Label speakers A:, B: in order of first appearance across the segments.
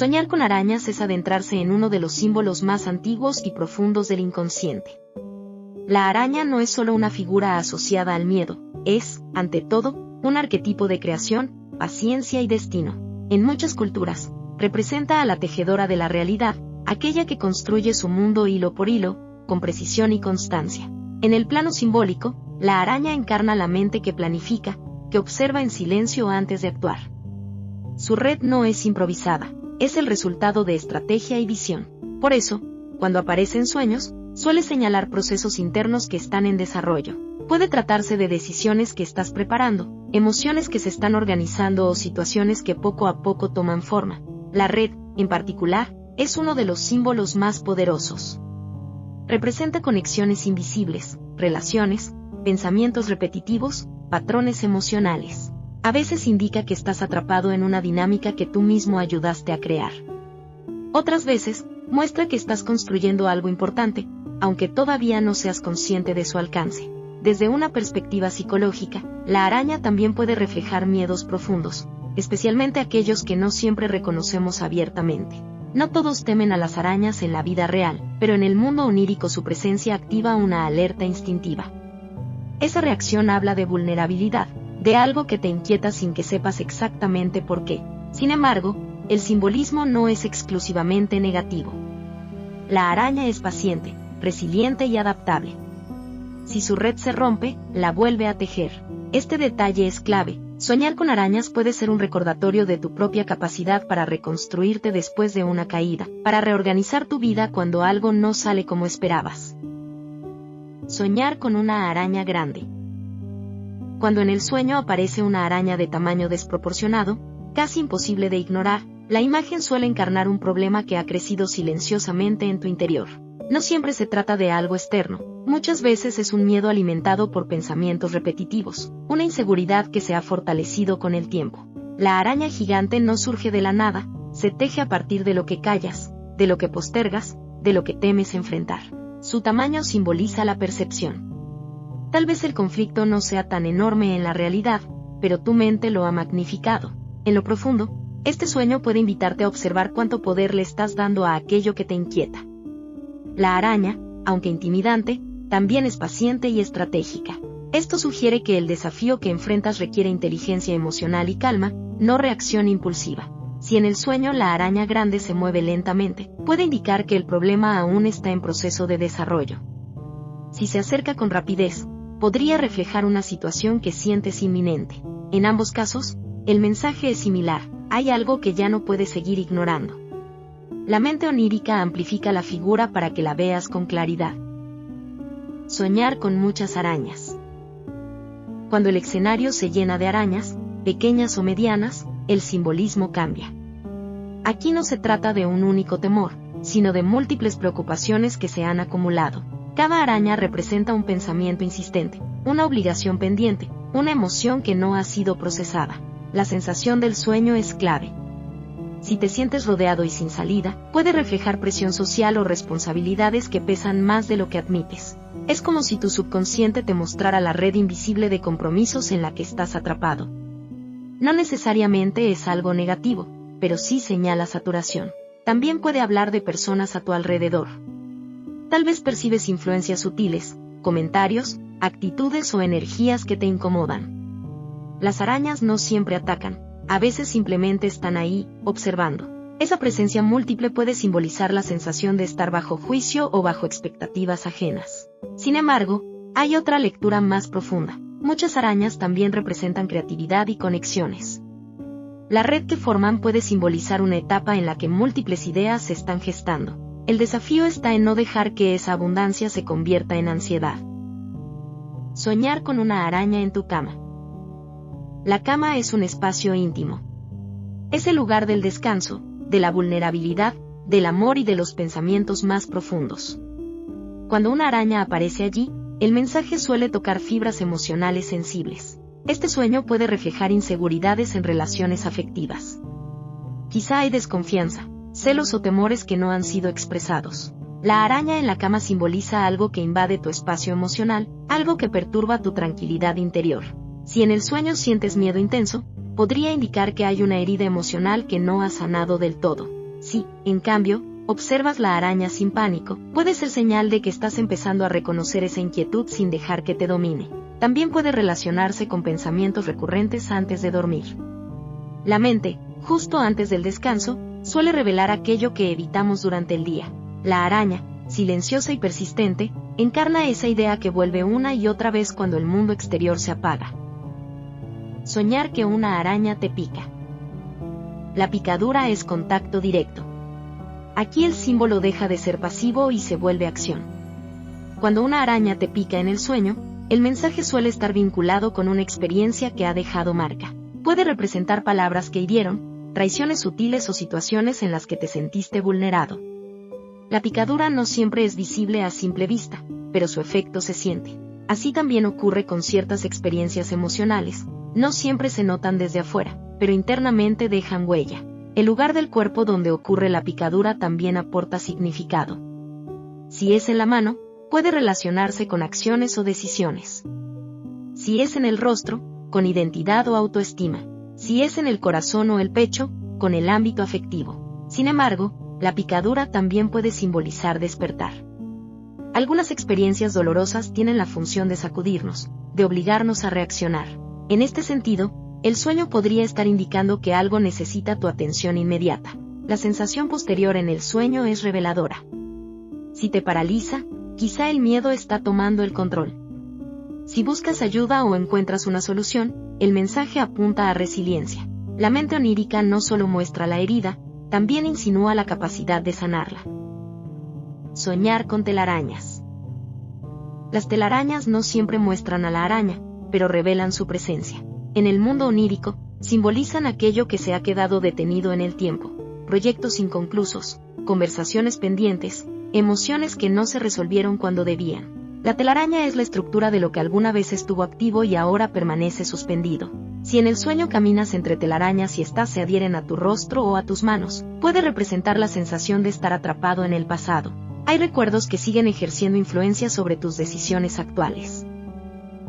A: Soñar con arañas es adentrarse en uno de los símbolos más antiguos y profundos del inconsciente. La araña no es solo una figura asociada al miedo, es, ante todo, un arquetipo de creación, paciencia y destino. En muchas culturas, representa a la tejedora de la realidad, aquella que construye su mundo hilo por hilo, con precisión y constancia. En el plano simbólico, la araña encarna la mente que planifica, que observa en silencio antes de actuar. Su red no es improvisada, es el resultado de estrategia y visión. Por eso, cuando aparece en sueños, suele señalar procesos internos que están en desarrollo. Puede tratarse de decisiones que estás preparando, emociones que se están organizando o situaciones que poco a poco toman forma. La red, en particular, es uno de los símbolos más poderosos. Representa conexiones invisibles, relaciones, pensamientos repetitivos, patrones emocionales. A veces indica que estás atrapado en una dinámica que tú mismo ayudaste a crear. Otras veces, muestra que estás construyendo algo importante, aunque todavía no seas consciente de su alcance. Desde una perspectiva psicológica, la araña también puede reflejar miedos profundos, especialmente aquellos que no siempre reconocemos abiertamente. No todos temen a las arañas en la vida real, pero en el mundo onírico su presencia activa una alerta instintiva. Esa reacción habla de vulnerabilidad, de algo que te inquieta sin que sepas exactamente por qué. Sin embargo, el simbolismo no es exclusivamente negativo. La araña es paciente, resiliente y adaptable. Si su red se rompe, la vuelve a tejer. Este detalle es clave. Soñar con arañas puede ser un recordatorio de tu propia capacidad para reconstruirte después de una caída, para reorganizar tu vida cuando algo no sale como esperabas. Soñar con una araña grande. Cuando en el sueño aparece una araña de tamaño desproporcionado, casi imposible de ignorar, la imagen suele encarnar un problema que ha crecido silenciosamente en tu interior. No siempre se trata de algo externo, muchas veces es un miedo alimentado por pensamientos repetitivos, una inseguridad que se ha fortalecido con el tiempo. La araña gigante no surge de la nada, se teje a partir de lo que callas, de lo que postergas, de lo que temes enfrentar. Su tamaño simboliza la percepción. Tal vez el conflicto no sea tan enorme en la realidad, pero tu mente lo ha magnificado. En lo profundo, este sueño puede invitarte a observar cuánto poder le estás dando a aquello que te inquieta. La araña, aunque intimidante, también es paciente y estratégica. Esto sugiere que el desafío que enfrentas requiere inteligencia emocional y calma, no reacción impulsiva. Si en el sueño la araña grande se mueve lentamente, puede indicar que el problema aún está en proceso de desarrollo. Si se acerca con rapidez, podría reflejar una situación que sientes inminente. En ambos casos, el mensaje es similar, hay algo que ya no puedes seguir ignorando. La mente onírica amplifica la figura para que la veas con claridad. Soñar con muchas arañas. Cuando el escenario se llena de arañas, pequeñas o medianas, el simbolismo cambia. Aquí no se trata de un único temor, sino de múltiples preocupaciones que se han acumulado. Cada araña representa un pensamiento insistente, una obligación pendiente, una emoción que no ha sido procesada. La sensación del sueño es clave. Si te sientes rodeado y sin salida, puede reflejar presión social o responsabilidades que pesan más de lo que admites. Es como si tu subconsciente te mostrara la red invisible de compromisos en la que estás atrapado. No necesariamente es algo negativo, pero sí señala saturación. También puede hablar de personas a tu alrededor. Tal vez percibes influencias sutiles, comentarios, actitudes o energías que te incomodan. Las arañas no siempre atacan, a veces simplemente están ahí, observando. Esa presencia múltiple puede simbolizar la sensación de estar bajo juicio o bajo expectativas ajenas. Sin embargo, hay otra lectura más profunda. Muchas arañas también representan creatividad y conexiones. La red que forman puede simbolizar una etapa en la que múltiples ideas se están gestando. El desafío está en no dejar que esa abundancia se convierta en ansiedad. Soñar con una araña en tu cama. La cama es un espacio íntimo. Es el lugar del descanso, de la vulnerabilidad, del amor y de los pensamientos más profundos. Cuando una araña aparece allí, el mensaje suele tocar fibras emocionales sensibles. Este sueño puede reflejar inseguridades en relaciones afectivas. Quizá hay desconfianza, celos o temores que no han sido expresados. La araña en la cama simboliza algo que invade tu espacio emocional, algo que perturba tu tranquilidad interior. Si en el sueño sientes miedo intenso, podría indicar que hay una herida emocional que no ha sanado del todo. Si, en cambio, observas la araña sin pánico, puede ser señal de que estás empezando a reconocer esa inquietud sin dejar que te domine. También puede relacionarse con pensamientos recurrentes antes de dormir. La mente, justo antes del descanso, suele revelar aquello que evitamos durante el día. La araña, silenciosa y persistente, encarna esa idea que vuelve una y otra vez cuando el mundo exterior se apaga. Soñar que una araña te pica. La picadura es contacto directo. Aquí el símbolo deja de ser pasivo y se vuelve acción. Cuando una araña te pica en el sueño, el mensaje suele estar vinculado con una experiencia que ha dejado marca. Puede representar palabras que hirieron, traiciones sutiles o situaciones en las que te sentiste vulnerado. La picadura no siempre es visible a simple vista, pero su efecto se siente. Así también ocurre con ciertas experiencias emocionales. No siempre se notan desde afuera, pero internamente dejan huella. El lugar del cuerpo donde ocurre la picadura también aporta significado. Si es en la mano, puede relacionarse con acciones o decisiones. Si es en el rostro, con identidad o autoestima. Si es en el corazón o el pecho, con el ámbito afectivo. Sin embargo, la picadura también puede simbolizar despertar. Algunas experiencias dolorosas tienen la función de sacudirnos, de obligarnos a reaccionar. En este sentido, el sueño podría estar indicando que algo necesita tu atención inmediata. La sensación posterior en el sueño es reveladora. Si te paraliza, quizá el miedo está tomando el control. Si buscas ayuda o encuentras una solución, el mensaje apunta a resiliencia. La mente onírica no solo muestra la herida, también insinúa la capacidad de sanarla. Soñar con telarañas. Las telarañas no siempre muestran a la araña, pero revelan su presencia. En el mundo onírico, simbolizan aquello que se ha quedado detenido en el tiempo, proyectos inconclusos, conversaciones pendientes, emociones que no se resolvieron cuando debían. La telaraña es la estructura de lo que alguna vez estuvo activo y ahora permanece suspendido. Si en el sueño caminas entre telarañas y estas se adhieren a tu rostro o a tus manos, puede representar la sensación de estar atrapado en el pasado. Hay recuerdos que siguen ejerciendo influencia sobre tus decisiones actuales.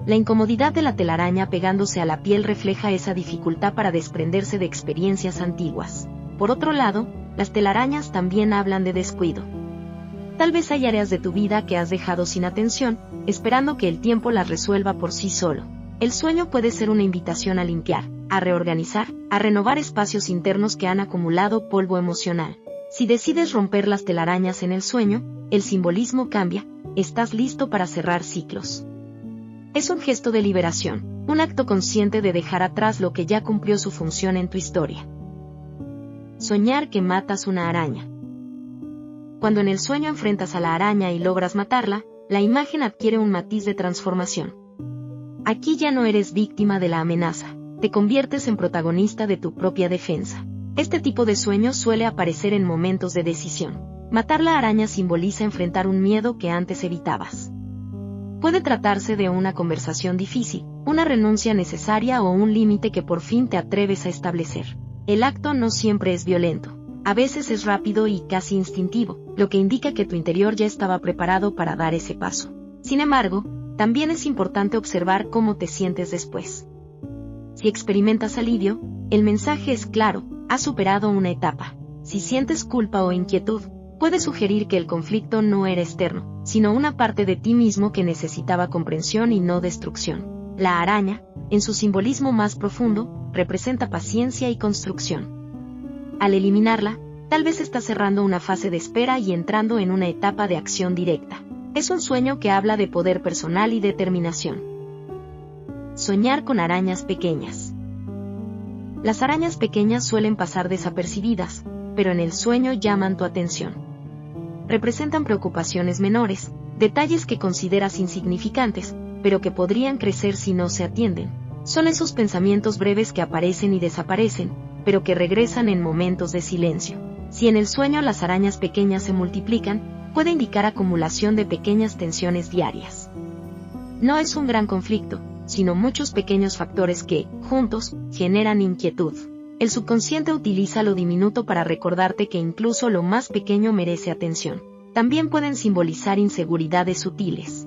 A: La incomodidad de la telaraña pegándose a la piel refleja esa dificultad para desprenderse de experiencias antiguas. Por otro lado, las telarañas también hablan de descuido. Tal vez hay áreas de tu vida que has dejado sin atención, esperando que el tiempo las resuelva por sí solo. El sueño puede ser una invitación a limpiar, a reorganizar, a renovar espacios internos que han acumulado polvo emocional. Si decides romper las telarañas en el sueño, el simbolismo cambia, estás listo para cerrar ciclos. Es un gesto de liberación, un acto consciente de dejar atrás lo que ya cumplió su función en tu historia. Soñar que matas una araña. Cuando en el sueño enfrentas a la araña y logras matarla, la imagen adquiere un matiz de transformación. Aquí ya no eres víctima de la amenaza, te conviertes en protagonista de tu propia defensa. Este tipo de sueño suele aparecer en momentos de decisión. Matar la araña simboliza enfrentar un miedo que antes evitabas. Puede tratarse de una conversación difícil, una renuncia necesaria o un límite que por fin te atreves a establecer. El acto no siempre es violento. A veces es rápido y casi instintivo, lo que indica que tu interior ya estaba preparado para dar ese paso. Sin embargo, también es importante observar cómo te sientes después. Si experimentas alivio, el mensaje es claro, has superado una etapa. Si sientes culpa o inquietud, puede sugerir que el conflicto no era externo, sino una parte de ti mismo que necesitaba comprensión y no destrucción. La araña, en su simbolismo más profundo, representa paciencia y construcción. Al eliminarla, tal vez estás cerrando una fase de espera y entrando en una etapa de acción directa. Es un sueño que habla de poder personal y determinación. Soñar con arañas pequeñas. Las arañas pequeñas suelen pasar desapercibidas, pero en el sueño llaman tu atención. Representan preocupaciones menores, detalles que consideras insignificantes, pero que podrían crecer si no se atienden. Son esos pensamientos breves que aparecen y desaparecen, pero que regresan en momentos de silencio. Si en el sueño las arañas pequeñas se multiplican, puede indicar acumulación de pequeñas tensiones diarias. No es un gran conflicto, sino muchos pequeños factores que, juntos, generan inquietud. El subconsciente utiliza lo diminuto para recordarte que incluso lo más pequeño merece atención. También pueden simbolizar inseguridades sutiles.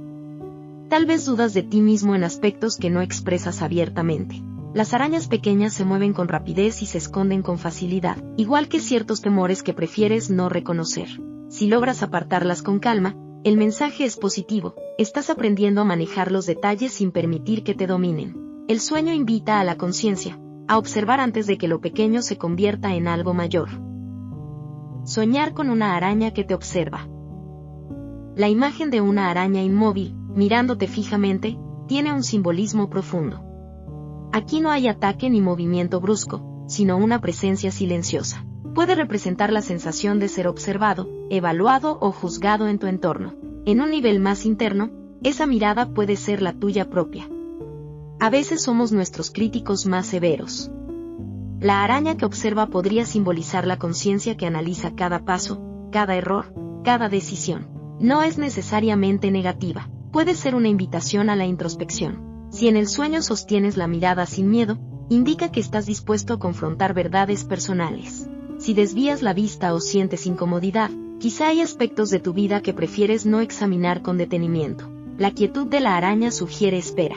A: Tal vez dudas de ti mismo en aspectos que no expresas abiertamente. Las arañas pequeñas se mueven con rapidez y se esconden con facilidad, igual que ciertos temores que prefieres no reconocer. Si logras apartarlas con calma, el mensaje es positivo, estás aprendiendo a manejar los detalles sin permitir que te dominen. El sueño invita a la conciencia, a observar antes de que lo pequeño se convierta en algo mayor. Soñar con una araña que te observa. La imagen de una araña inmóvil, mirándote fijamente, tiene un simbolismo profundo. Aquí no hay ataque ni movimiento brusco, sino una presencia silenciosa. Puede representar la sensación de ser observado, evaluado o juzgado en tu entorno. En un nivel más interno, esa mirada puede ser la tuya propia. A veces somos nuestros críticos más severos. La araña que observa podría simbolizar la conciencia que analiza cada paso, cada error, cada decisión. No es necesariamente negativa, puede ser una invitación a la introspección. Si en el sueño sostienes la mirada sin miedo, indica que estás dispuesto a confrontar verdades personales. Si desvías la vista o sientes incomodidad, quizá hay aspectos de tu vida que prefieres no examinar con detenimiento. La quietud de la araña sugiere espera.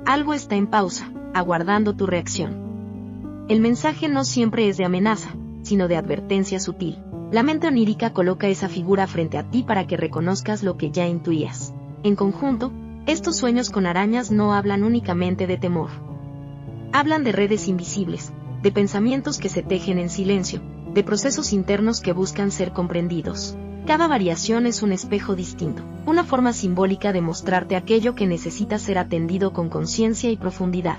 A: Algo está en pausa, aguardando tu reacción. El mensaje no siempre es de amenaza, sino de advertencia sutil. La mente onírica coloca esa figura frente a ti para que reconozcas lo que ya intuías. En conjunto, estos sueños con arañas no hablan únicamente de temor. Hablan de redes invisibles, de pensamientos que se tejen en silencio, de procesos internos que buscan ser comprendidos. Cada variación es un espejo distinto, una forma simbólica de mostrarte aquello que necesita ser atendido con conciencia y profundidad.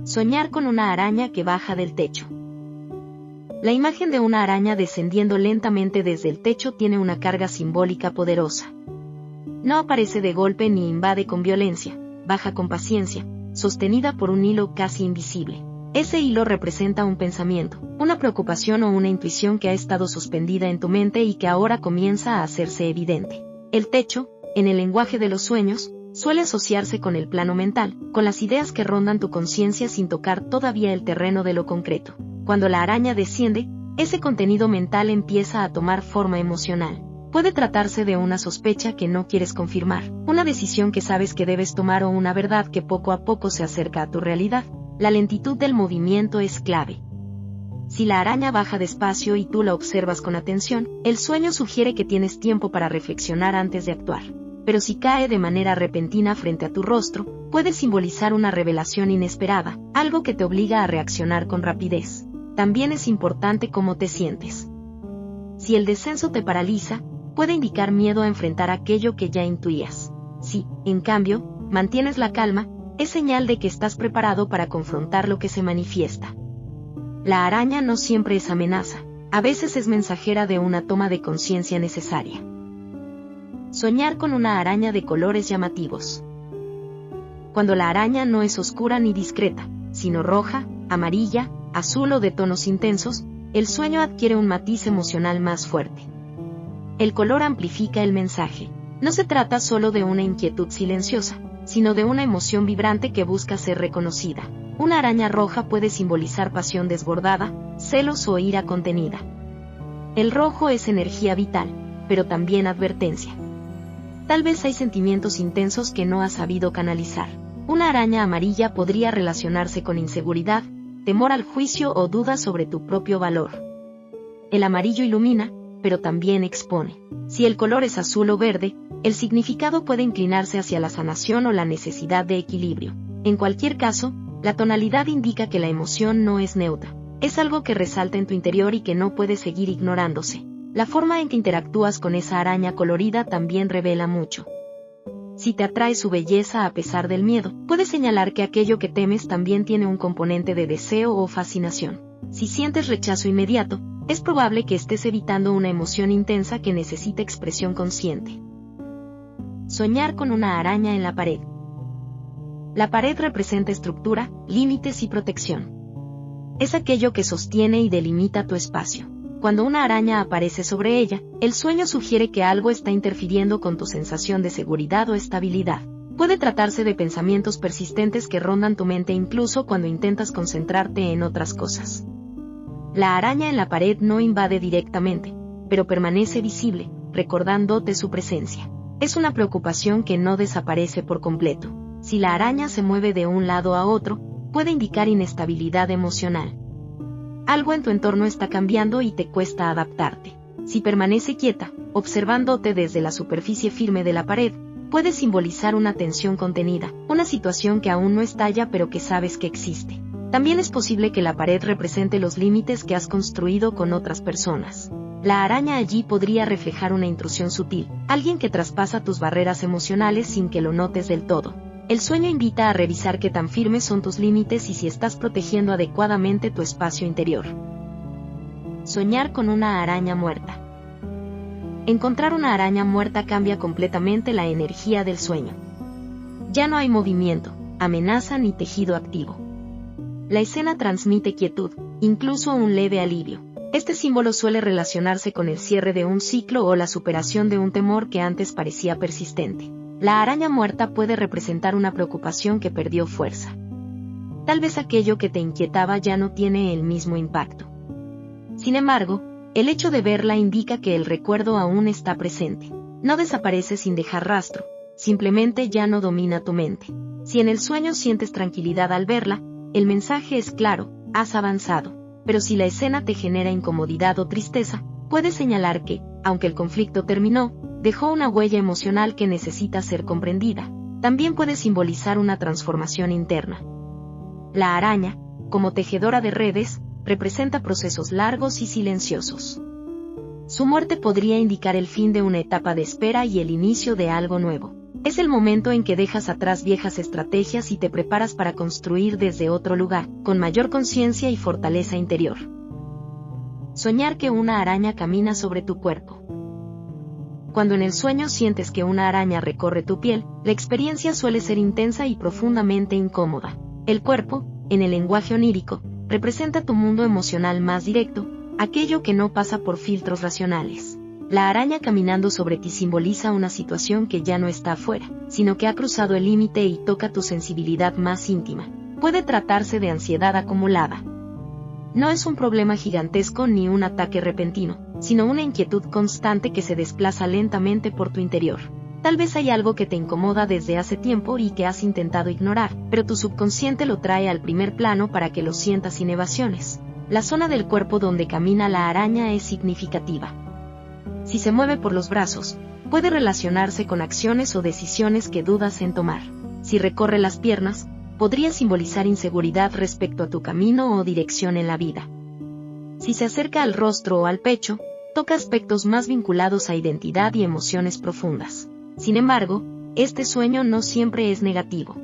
A: Soñar con una araña que baja del techo. La imagen de una araña descendiendo lentamente desde el techo tiene una carga simbólica poderosa. No aparece de golpe ni invade con violencia, baja con paciencia, sostenida por un hilo casi invisible. Ese hilo representa un pensamiento, una preocupación o una intuición que ha estado suspendida en tu mente y que ahora comienza a hacerse evidente. El techo, en el lenguaje de los sueños, suele asociarse con el plano mental, con las ideas que rondan tu conciencia sin tocar todavía el terreno de lo concreto. Cuando la araña desciende, ese contenido mental empieza a tomar forma emocional. Puede tratarse de una sospecha que no quieres confirmar, una decisión que sabes que debes tomar o una verdad que poco a poco se acerca a tu realidad. La lentitud del movimiento es clave. Si la araña baja despacio y tú la observas con atención, el sueño sugiere que tienes tiempo para reflexionar antes de actuar. Pero si cae de manera repentina frente a tu rostro, puede simbolizar una revelación inesperada, algo que te obliga a reaccionar con rapidez. También es importante cómo te sientes. Si el descenso te paraliza, puede indicar miedo a enfrentar aquello que ya intuías. Si, en cambio, mantienes la calma, es señal de que estás preparado para confrontar lo que se manifiesta. La araña no siempre es amenaza, a veces es mensajera de una toma de conciencia necesaria. Soñar con una araña de colores llamativos. Cuando la araña no es oscura ni discreta, sino roja, amarilla, azul o de tonos intensos, el sueño adquiere un matiz emocional más fuerte. El color amplifica el mensaje. No se trata solo de una inquietud silenciosa, sino de una emoción vibrante que busca ser reconocida. Una araña roja puede simbolizar pasión desbordada, celos o ira contenida. El rojo es energía vital, pero también advertencia. Tal vez hay sentimientos intensos que no has sabido canalizar. Una araña amarilla podría relacionarse con inseguridad, temor al juicio o dudas sobre tu propio valor. El amarillo ilumina, pero también expone. Si el color es azul o verde, el significado puede inclinarse hacia la sanación o la necesidad de equilibrio. En cualquier caso, la tonalidad indica que la emoción no es neutra. Es algo que resalta en tu interior y que no puede seguir ignorándose. La forma en que interactúas con esa araña colorida también revela mucho. Si te atrae su belleza a pesar del miedo, puede señalar que aquello que temes también tiene un componente de deseo o fascinación. Si sientes rechazo inmediato, es probable que estés evitando una emoción intensa que necesita expresión consciente. Soñar con una araña en la pared. La pared representa estructura, límites y protección. Es aquello que sostiene y delimita tu espacio. Cuando una araña aparece sobre ella, el sueño sugiere que algo está interfiriendo con tu sensación de seguridad o estabilidad. Puede tratarse de pensamientos persistentes que rondan tu mente incluso cuando intentas concentrarte en otras cosas. La araña en la pared no invade directamente, pero permanece visible, recordándote su presencia. Es una preocupación que no desaparece por completo. Si la araña se mueve de un lado a otro, puede indicar inestabilidad emocional. Algo en tu entorno está cambiando y te cuesta adaptarte. Si permanece quieta, observándote desde la superficie firme de la pared, puede simbolizar una tensión contenida, una situación que aún no estalla pero que sabes que existe. También es posible que la pared represente los límites que has construido con otras personas. La araña allí podría reflejar una intrusión sutil, alguien que traspasa tus barreras emocionales sin que lo notes del todo. El sueño invita a revisar qué tan firmes son tus límites y si estás protegiendo adecuadamente tu espacio interior. Soñar con una araña muerta. Encontrar una araña muerta cambia completamente la energía del sueño. Ya no hay movimiento, amenaza ni tejido activo. La escena transmite quietud, incluso un leve alivio. Este símbolo suele relacionarse con el cierre de un ciclo o la superación de un temor que antes parecía persistente. La araña muerta puede representar una preocupación que perdió fuerza. Tal vez aquello que te inquietaba ya no tiene el mismo impacto. Sin embargo, el hecho de verla indica que el recuerdo aún está presente. No desaparece sin dejar rastro, simplemente ya no domina tu mente. Si en el sueño sientes tranquilidad al verla, el mensaje es claro, has avanzado. Pero si la escena te genera incomodidad o tristeza, puede señalar que, aunque el conflicto terminó, dejó una huella emocional que necesita ser comprendida. También puede simbolizar una transformación interna. La araña, como tejedora de redes, representa procesos largos y silenciosos. Su muerte podría indicar el fin de una etapa de espera y el inicio de algo nuevo. Es el momento en que dejas atrás viejas estrategias y te preparas para construir desde otro lugar, con mayor conciencia y fortaleza interior. Soñar que una araña camina sobre tu cuerpo. Cuando en el sueño sientes que una araña recorre tu piel, la experiencia suele ser intensa y profundamente incómoda. El cuerpo, en el lenguaje onírico, representa tu mundo emocional más directo, aquello que no pasa por filtros racionales. La araña caminando sobre ti simboliza una situación que ya no está afuera, sino que ha cruzado el límite y toca tu sensibilidad más íntima. Puede tratarse de ansiedad acumulada. No es un problema gigantesco ni un ataque repentino, sino una inquietud constante que se desplaza lentamente por tu interior. Tal vez hay algo que te incomoda desde hace tiempo y que has intentado ignorar, pero tu subconsciente lo trae al primer plano para que lo sientas sin evasiones. La zona del cuerpo donde camina la araña es significativa. Si se mueve por los brazos, puede relacionarse con acciones o decisiones que dudas en tomar. Si recorre las piernas, podría simbolizar inseguridad respecto a tu camino o dirección en la vida. Si se acerca al rostro o al pecho, toca aspectos más vinculados a identidad y emociones profundas. Sin embargo, este sueño no siempre es negativo.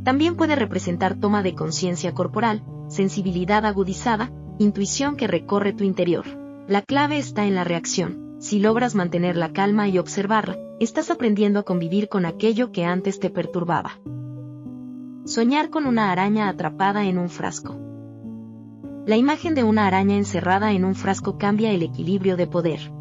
A: También puede representar toma de conciencia corporal, sensibilidad agudizada, intuición que recorre tu interior. La clave está en la reacción. Si logras mantener la calma y observarla, estás aprendiendo a convivir con aquello que antes te perturbaba. Soñar con una araña atrapada en un frasco. La imagen de una araña encerrada en un frasco cambia el equilibrio de poder.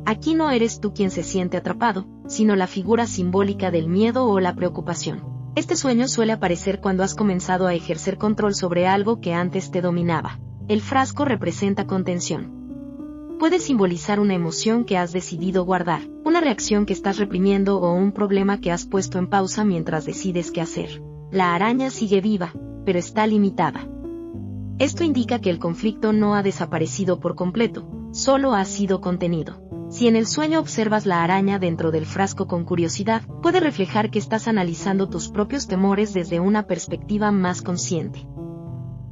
A: Aquí no eres tú quien se siente atrapado, sino la figura simbólica del miedo o la preocupación. Este sueño suele aparecer cuando has comenzado a ejercer control sobre algo que antes te dominaba. El frasco representa contención. Puede simbolizar una emoción que has decidido guardar, una reacción que estás reprimiendo o un problema que has puesto en pausa mientras decides qué hacer. La araña sigue viva, pero está limitada. Esto indica que el conflicto no ha desaparecido por completo, solo ha sido contenido. Si en el sueño observas la araña dentro del frasco con curiosidad, puede reflejar que estás analizando tus propios temores desde una perspectiva más consciente.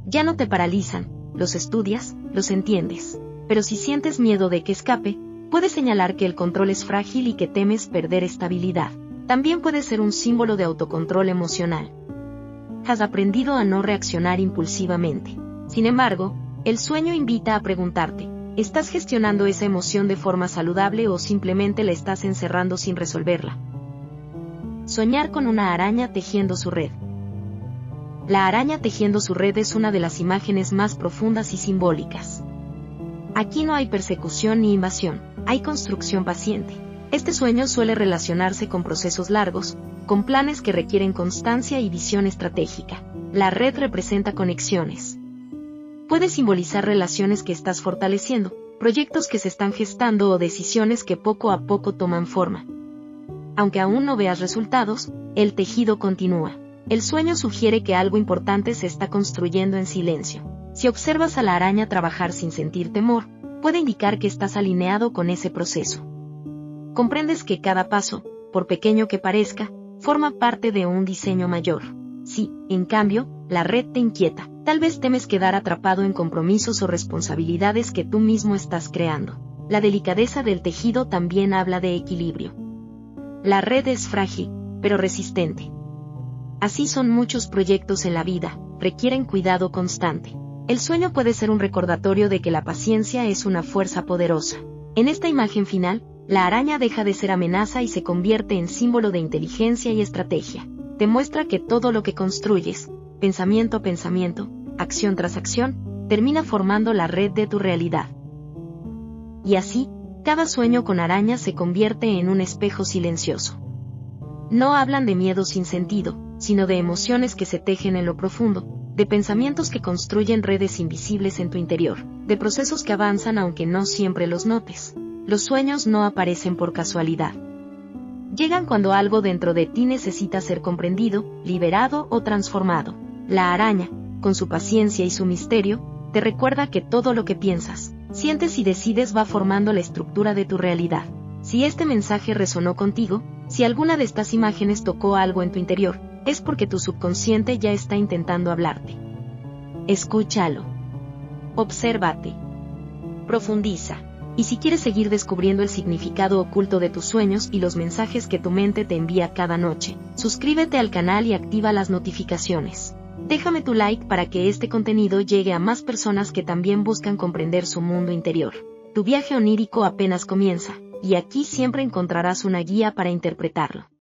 A: Ya no te paralizan, los estudias, los entiendes. Pero si sientes miedo de que escape, puede señalar que el control es frágil y que temes perder estabilidad. También puede ser un símbolo de autocontrol emocional. Has aprendido a no reaccionar impulsivamente. Sin embargo, el sueño invita a preguntarte, ¿estás gestionando esa emoción de forma saludable o simplemente la estás encerrando sin resolverla? Soñar con una araña tejiendo su red. La araña tejiendo su red es una de las imágenes más profundas y simbólicas. Aquí no hay persecución ni invasión, hay construcción paciente. Este sueño suele relacionarse con procesos largos, con planes que requieren constancia y visión estratégica. La red representa conexiones. Puede simbolizar relaciones que estás fortaleciendo, proyectos que se están gestando o decisiones que poco a poco toman forma. Aunque aún no veas resultados, el tejido continúa. El sueño sugiere que algo importante se está construyendo en silencio. Si observas a la araña trabajar sin sentir temor, puede indicar que estás alineado con ese proceso. Comprendes que cada paso, por pequeño que parezca, forma parte de un diseño mayor. Si, en cambio, la red te inquieta, tal vez temes quedar atrapado en compromisos o responsabilidades que tú mismo estás creando. La delicadeza del tejido también habla de equilibrio. La red es frágil, pero resistente. Así son muchos proyectos en la vida, requieren cuidado constante. El sueño puede ser un recordatorio de que la paciencia es una fuerza poderosa. En esta imagen final, la araña deja de ser amenaza y se convierte en símbolo de inteligencia y estrategia. Te muestra que todo lo que construyes, pensamiento a pensamiento, acción tras acción, termina formando la red de tu realidad. Y así, cada sueño con araña se convierte en un espejo silencioso. No hablan de miedo sin sentido, sino de emociones que se tejen en lo profundo, de pensamientos que construyen redes invisibles en tu interior, de procesos que avanzan aunque no siempre los notes. Los sueños no aparecen por casualidad. Llegan cuando algo dentro de ti necesita ser comprendido, liberado o transformado. La araña, con su paciencia y su misterio, te recuerda que todo lo que piensas, sientes y decides va formando la estructura de tu realidad. Si este mensaje resonó contigo, si alguna de estas imágenes tocó algo en tu interior, es porque tu subconsciente ya está intentando hablarte. Escúchalo. Obsérvate. Profundiza. Y si quieres seguir descubriendo el significado oculto de tus sueños y los mensajes que tu mente te envía cada noche, suscríbete al canal y activa las notificaciones. Déjame tu like para que este contenido llegue a más personas que también buscan comprender su mundo interior. Tu viaje onírico apenas comienza, y aquí siempre encontrarás una guía para interpretarlo.